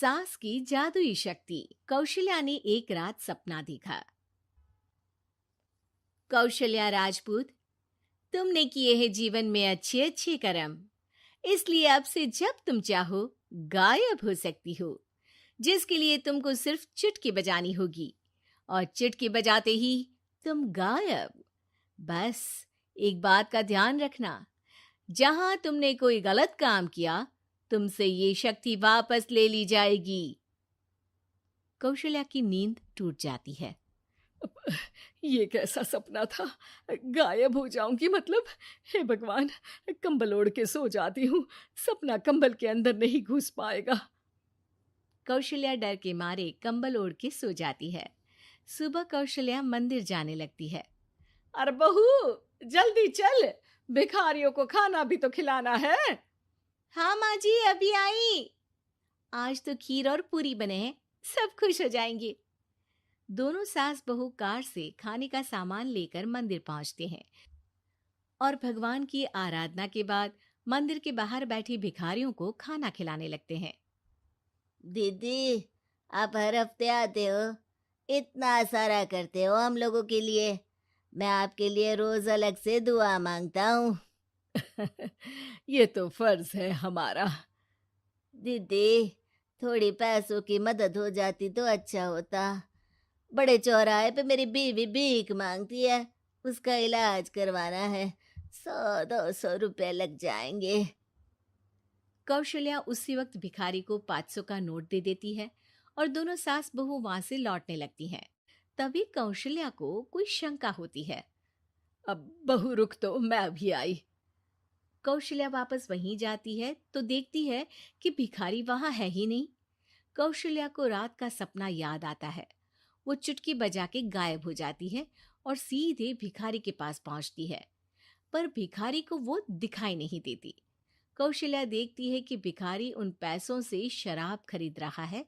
सास की जादुई शक्ति। कौशल्या ने एक रात सपना देखा। कौशल्या राजपूत, तुमने किए हैं जीवन में अच्छे अच्छे कर्म, इसलिए अब से जब तुम चाहो गायब हो सकती हो, जिसके लिए तुमको सिर्फ चुटकी बजानी होगी और चुटकी बजाते ही तुम गायब। बस एक बात का ध्यान रखना, जहां तुमने कोई गलत काम किया तुमसे ये शक्ति वापस ले ली जाएगी। कौशल्या की नींद टूट जाती है। ये कैसा सपना था? गायब हो जाऊंगी मतलब? हे भगवान, कंबल ओढ़ के सो जाती हूँ, सपना कंबल के अंदर नहीं घुस पाएगा। कौशल्या डर के मारे कंबल ओढ़ के सो जाती है। सुबह कौशल्या मंदिर जाने लगती है। अरे बहू, जल्दी चल, भिखारियों को खाना भी तो खिलाना है। हाँ माँ जी, अभी आई। आज तो खीर और पूरी बने हैं, सब खुश हो जाएंगे। दोनों सास बहू कार से खाने का सामान लेकर मंदिर पहुंचते हैं और भगवान की आराधना के बाद मंदिर के बाहर बैठे भिखारियों को खाना खिलाने लगते हैं। दीदी, आप हर हफ्ते आते हो, इतना सारा करते हो हम लोगों के लिए। मैं आपके लिए रोज अलग से दुआ मांगता हूँ। ये तो फर्ज है हमारा। दीदी, थोड़ी पैसों की मदद हो जाती तो अच्छा होता। बड़े चौराहे पे मेरी बीवी भीख मांगती है, उसका इलाज करवाना है, 100-200 रुपए लग जाएंगे। कौशल्या उसी वक्त भिखारी को 500 का नोट दे देती है और दोनों सास बहू वहां से लौटने लगती हैं। तभी कौशल्या को कोई शंका होती है। अब बहू रुक, तो मैं अभी आई। कौशल्या वापस वहीं जाती है तो देखती है कि भिखारी वहां है ही नहीं। कौशल्या को रात का सपना याद आता है। वो चुटकी बजा के गायब हो जाती है और सीधे भिखारी के पास पहुंचती है, पर भिखारी को वो दिखाई नहीं देती। कौशल्या देखती है कि भिखारी उन पैसों से शराब खरीद रहा है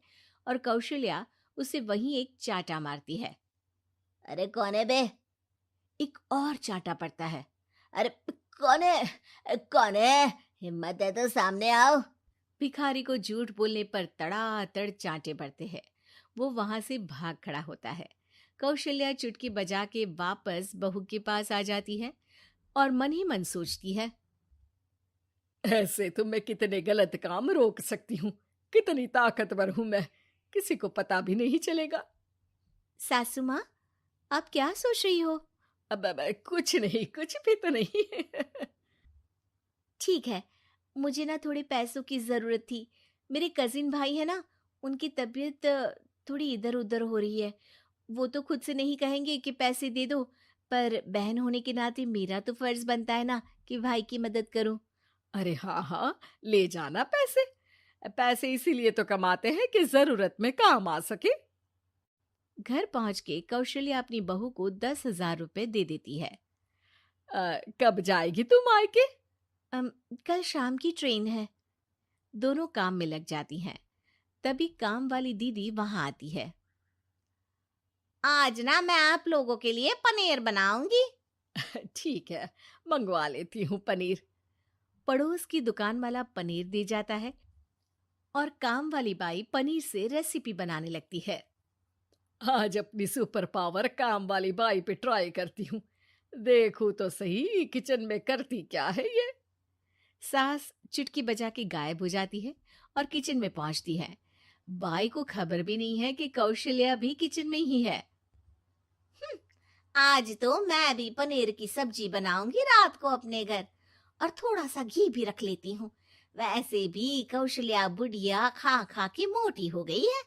और कौशल्या उसे वहीं एक चाटा मारती है। अरे कौन है बे? एक और चाटा पड़ता है। अरे कौन है? कौन है? हिम्मत है तो सामने आओ। भिखारी को झूठ बोलने पर तड़ातड़ चांटे पड़ते हैं। वो वहां से भाग खड़ा होता है। कौशल्या चुटकी बजा के वापस बहू के पास आ जाती है और मन ही मन सोचती है, ऐसे तो मैं कितने गलत काम रोक सकती हूँ, कितनी ताकतवर हूँ मैं, किसी को पता भी नहीं चलेगा। सासू माँ, आप क्या सोच रही हो? अब कुछ नहीं, कुछ भी तो नहीं। ठीक है, मुझे ना थोड़े पैसों की जरूरत थी। मेरे कजिन भाई है ना, उनकी तबीयत थोड़ी इधर उधर हो रही है। वो तो खुद से नहीं कहेंगे कि पैसे दे दो, पर बहन होने के नाते मेरा तो फर्ज बनता है ना कि भाई की मदद करूं। अरे हाँ हाँ, ले जाना पैसे। पैसे इसीलिए तो कमाते हैं कि जरूरत में काम आ सके। घर पहुंच के कौशल्या अपनी बहू को 10,000 रुपए दे देती है। कब जाएगी तुम मायके? कल शाम की ट्रेन है। दोनों काम में लग जाती हैं। तभी काम वाली दीदी वहां आती है। आज ना मैं आप लोगों के लिए पनीर बनाऊंगी। ठीक है, मंगवा लेती हूँ पनीर। पड़ोस की दुकान वाला पनीर दे जाता है और काम वाली बाई पनीर से रेसिपी बनाने लगती है। आज अपनी सुपर पावर काम वाली बाई पे ट्राई करती हूँ, देखूं तो सही किचन में करती क्या है ये। सास चुटकी बजा के गायब हो जाती है और किचन में पहुंचती है। बाई को खबर भी नहीं है कि कौशल्या भी किचन में ही है। आज तो मैं भी पनीर की सब्जी बनाऊंगी रात को अपने घर, और थोड़ा सा घी भी रख लेती हूँ। वैसे भी कौशल्या बुढ़िया खा खा के मोटी हो गई है।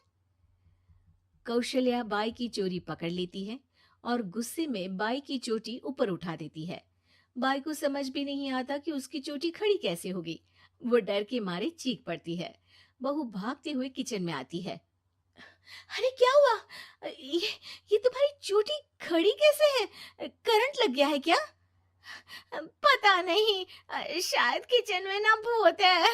कौशल्या बाई की चोरी पकड़ लेती है और गुस्से में बाई की चोटी ऊपर उठा देती है। बाई को समझ भी नहीं आता कि उसकी चोटी खड़ी कैसे होगी। वो डर के मारे चीख पड़ती है। बहू भागते हुए किचन में आती है। अरे क्या हुआ? ये तुम्हारी चोटी खड़ी कैसे है? करंट लग गया है क्या? पता नहीं, शायद किचन में ना भूत है।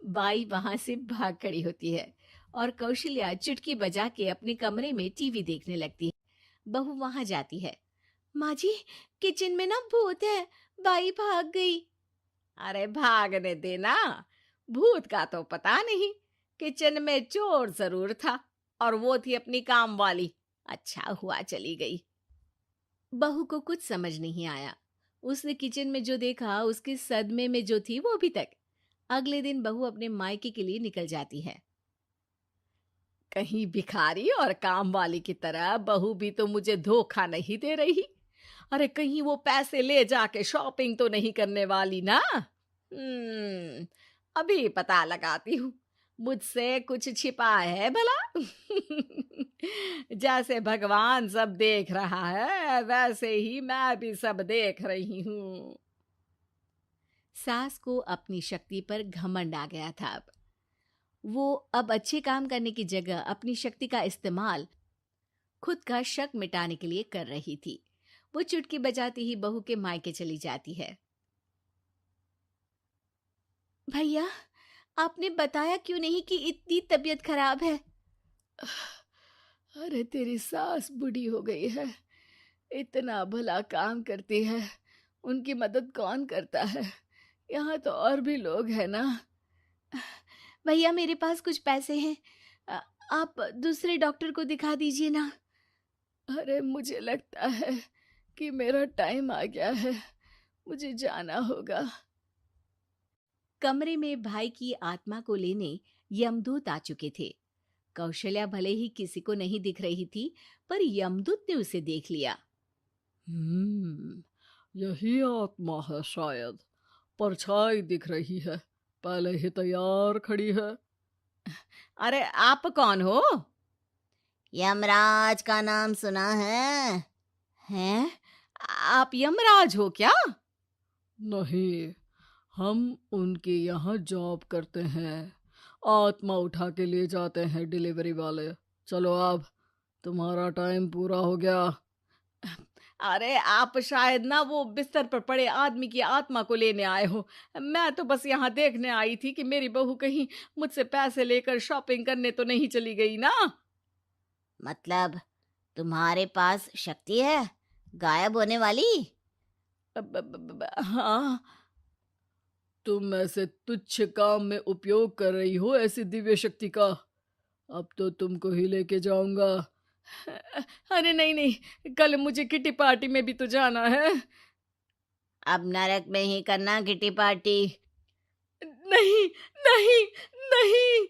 बाई वहां से भाग खड़ी होती है और कौशल्या चुटकी बजा के अपने कमरे में टीवी देखने लगती है। बहू वहां जाती है। माँ जी, किचन में ना भूत है, बाई भाग गई। अरे भागने देना, भूत का तो पता नहीं, किचन में चोर जरूर था और वो थी अपनी काम वाली। अच्छा हुआ चली गई। बहू को कुछ समझ नहीं आया। उसने किचन में जो देखा उसके सदमे में जो थी वो अभी तक। अगले दिन बहू अपने मायके के लिए निकल जाती है। कहीं भिखारी और काम वाली की तरह बहू भी तो मुझे धोखा नहीं दे रही। अरे कहीं वो पैसे ले जाके शॉपिंग तो नहीं करने वाली ना। अभी पता लगाती हूँ। मुझसे कुछ छिपा है भला। जैसे भगवान सब देख रहा है वैसे ही मैं भी सब देख रही हूँ। सास को अपनी शक्ति पर घमंड आ गया था। वो अब अच्छे काम करने की जगह अपनी शक्ति का इस्तेमाल खुद का शक मिटाने के लिए कर रही थी। वो चुटकी बजाती ही बहू के मायके चली जाती है। भैया, आपने बताया क्यों नहीं कि इतनी तबीयत खराब है? अरे तेरी सास बूढ़ी हो गई है, इतना भला काम करती है, उनकी मदद कौन करता है? यहाँ तो और भी लोग हैं ना। भैया, मेरे पास कुछ पैसे हैं, आप दूसरे डॉक्टर को दिखा दीजिए ना। अरे मुझे लगता है कि मेरा टाइम आ गया है, मुझे जाना होगा। कमरे में भाई की आत्मा को लेने यमदूत आ चुके थे। कौशल्या भले ही किसी को नहीं दिख रही थी, पर यमदूत ने उसे देख लिया। यही आत्मा है शायद, परछाई दिख रही है, पहले ही तैयार खड़ी है। अरे आप कौन हो? यमराज का नाम सुना है? हैं? आप यमराज हो क्या? नहीं, हम उनके यहाँ जॉब करते हैं, आत्मा उठा के ले जाते हैं डिलीवरी वाले। चलो अब तुम्हारा टाइम पूरा हो गया। अरे आप शायद ना वो बिस्तर पर पड़े आदमी की आत्मा को लेने आए हो। मैं तो बस यहाँ देखने आई थी कि मेरी बहू कहीं मुझसे पैसे लेकर शॉपिंग करने तो नहीं चली गई ना। मतलब तुम्हारे पास शक्ति है गायब होने वाली? हाँ। तुम ऐसे तुच्छ काम में उपयोग कर रही हो ऐसी दिव्य शक्ति का। अब तो तुमको ही लेके जाऊंगा। अरे नहीं नहीं, कल मुझे किटी पार्टी में भी तो जाना है। अब नरक में ही करना किटी पार्टी। नहीं नहीं नहीं।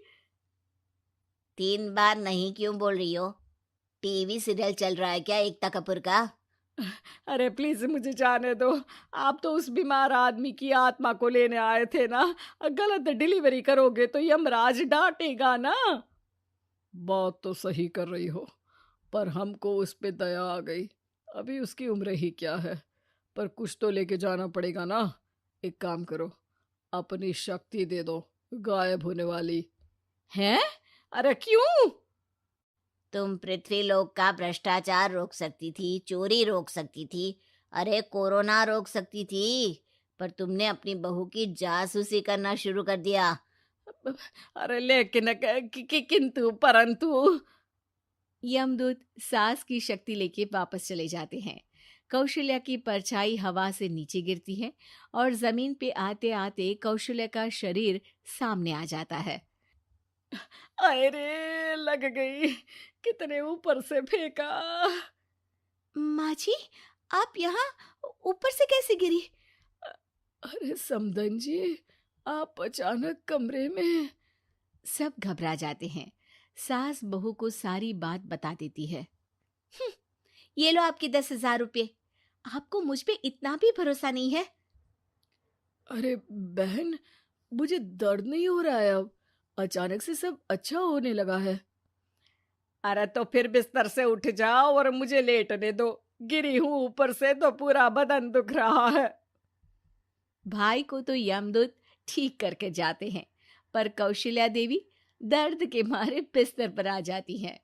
3 बार नहीं क्यों बोल रही हो? टीवी सीरियल चल रहा है क्या एकता कपूर का? अरे प्लीज मुझे जाने दो। आप तो उस बीमार आदमी की आत्मा को लेने आए थे ना। गलत डिलीवरी करोगे तो यमराज डांटेगा ना। बात तो सही कर रही हो, पर हमको उस पे दया आ गई। अभी उसकी उम्र ही क्या है, पर कुछ तो लेके जाना पड़ेगा ना। एक काम करो, अपनी शक्ति दे दो, गायब होने वाली। हैं? अरे क्यों? तुम पृथ्वीलोक का भ्रष्टाचार रोक सकती थी, चोरी रोक सकती थी, अरे कोरोना रोक सकती थी, पर तुमने अपनी बहू की जासूसी करना शुरू कर दिया। अरे लेकिन किंतु परंतु। यमदूत सास की शक्ति लेके वापस चले जाते हैं। कौशल्या की परछाई हवा से नीचे गिरती है और जमीन पे आते आते कौशल्या का शरीर सामने आ जाता है। अरे लग गई, कितने ऊपर से फेंका। माँ जी, आप यहाँ ऊपर से कैसे गिरी? अरे समधन जी, आप अचानक कमरे में। सब घबरा जाते हैं। सास बहू को सारी बात बता देती है। ये लो आपके 10,000 रुपये। आपको मुझ पे इतना भी भरोसा नहीं है? अरे बहन, मुझे दर्द नहीं हो रहा है, अब अचानक से सब अच्छा होने लगा है। अरे तो फिर बिस्तर से उठ जाओ और मुझे लेटने दो। गिरी हूं ऊपर से तो पूरा बदन दुख रहा है। भाई को तो यमदूत ठीक करके जाते हैं, पर कौशल्या देवी दर्द के मारे बिस्तर पर आ जाती हैं।